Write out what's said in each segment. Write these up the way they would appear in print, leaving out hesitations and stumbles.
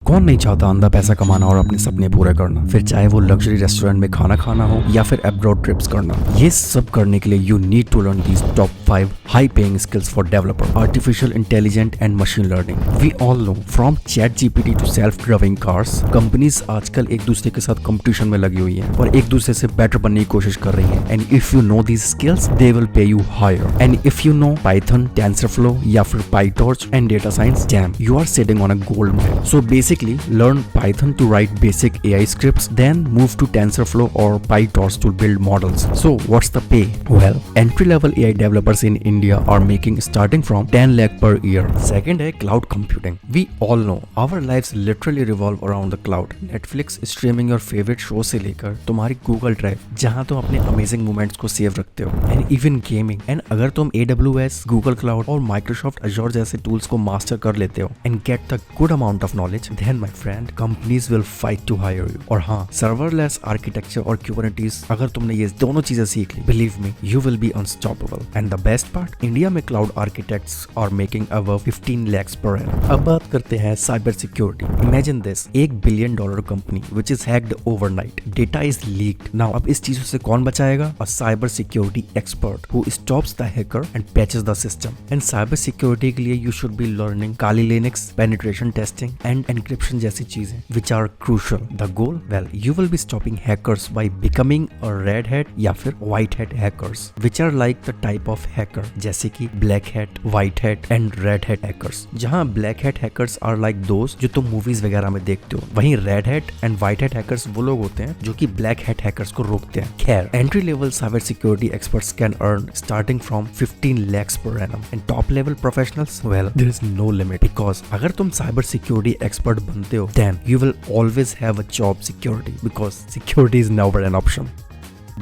कौन नहीं चाहता अंधा पैसा कमाना और अपने सपने पूरे करना, फिर चाहे वो लग्जरी रेस्टोरेंट में खाना खाना हो या फिर अब्रॉड ट्रिप्स करना। ये सब करने के लिए you need to learn these top 5 high paying skills for developer, artificial intelligent and machine learning. We all know from ChatGPT to self driving cars, companies आजकल एक दूसरे के साथ कंपटीशन में लगी हुई हैं और एक दूसरे से बेटर बनने की कोशिश कर रही हैं। And if you know these skills they will pay you higher. And if you know Python, TensorFlow या फिर PyTorch and data science, damn you are sitting on a gold mine. So basically, learn Python to write basic AI scripts, then move to TensorFlow or PyTorch to build models. So, what's the pay? Well, entry-level AI developers in India are making starting from 10 lakh per year. Second है cloud computing. We all know our lives literally revolve around the cloud. Netflix streaming your favorite show से लेकर तुम्हारी Google Drive, जहाँ तुम अपने amazing moments को save रखते हो, and even gaming. And अगर तुम AWS, Google Cloud और Microsoft Azure जैसे tools को master कर लेते हो and get the good amount of knowledge, then my friend, companies will fight to hire you. और हाँ, serverless architecture और Kubernetes, अगर तुमने ये दोनों चीजें सीख ली, believe me, you will be unstoppable. And the best part, India में cloud architects are making above 15 lakhs per annum. अब बात करते हैं cyber security. Imagine this, $1 billion company which is hacked overnight. Data is leaked. Now, अब इस चीजों से कौन बचाएगा? A cyber security expert who stops the hacker and patches the system. And cyber security के लिए you should be learning Kali Linux, penetration testing and encryption जैसी चीजें which are crucial. The goal? Well, you will be stopping hackers by becoming a red hat या फिर white hat hackers, which are like the type of hacker जैसे कि black hat, white hat and red hat hackers. जहाँ black hat hackers are like those जो तुम movies वगैरह में देखते हो, वहीं red hat and white hat hackers वो लोग होते हैं जो कि black hat hackers को रोकते हैं। खैर, entry level cyber security experts can earn starting from 15 lakhs per annum and top level professionals, well, there is no limit because अगर तुम cyber security expert बनते हो, then you will always have a job security because security is never an option.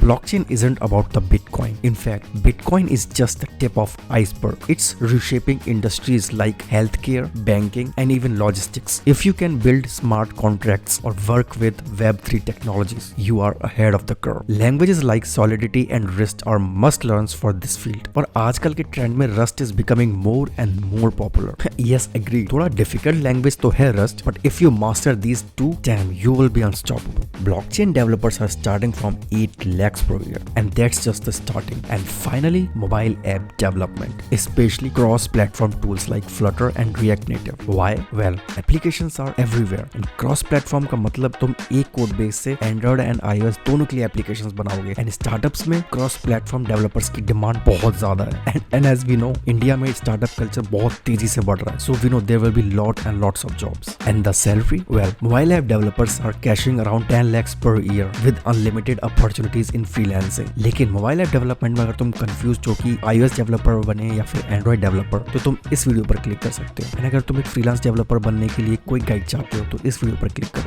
Blockchain isn't about the Bitcoin. In fact, Bitcoin is just the tip of iceberg. It's reshaping industries like healthcare, banking, and even logistics. If you can build smart contracts or work with Web3 technologies, you are ahead of the curve. Languages like Solidity and Rust are must-learns for this field. और आजकल के trend में Rust is becoming more and more popular. Yes, agree. थोड़ा difficult language तो है Rust, but if you master these two, damn, you will be unstoppable. Blockchain developers are starting from 8 lakhs per year, and that's just the starting. And finally, mobile app development, especially cross-platform tools like Flutter and React Native. Why? Well, applications are everywhere, and cross-platform का मतलब तुम एक code base से Android and iOS दोनों के लिए applications बनाओगे. And startups में cross-platform developers की डिमांड बहुत ज्यादा है. And as we know, India में startup culture बहुत तेजी से बढ़ रहा है. So we know there will be lots of jobs. And the salary? Well, mobile app developers are cashing around 10 lakhs per year with unlimited opportunities in freelancing. लेकिन mobile app development में अगर तुम कंफ्यूज हो कि iOS developer बने या फिर Android developer, तो तुम इस वीडियो पर क्लिक कर सकते हो। अगर तुम एक फ्रीलांस डेवलपर बनने के लिए कोई गाइड चाहते हो तो इस वीडियो पर क्लिक करो।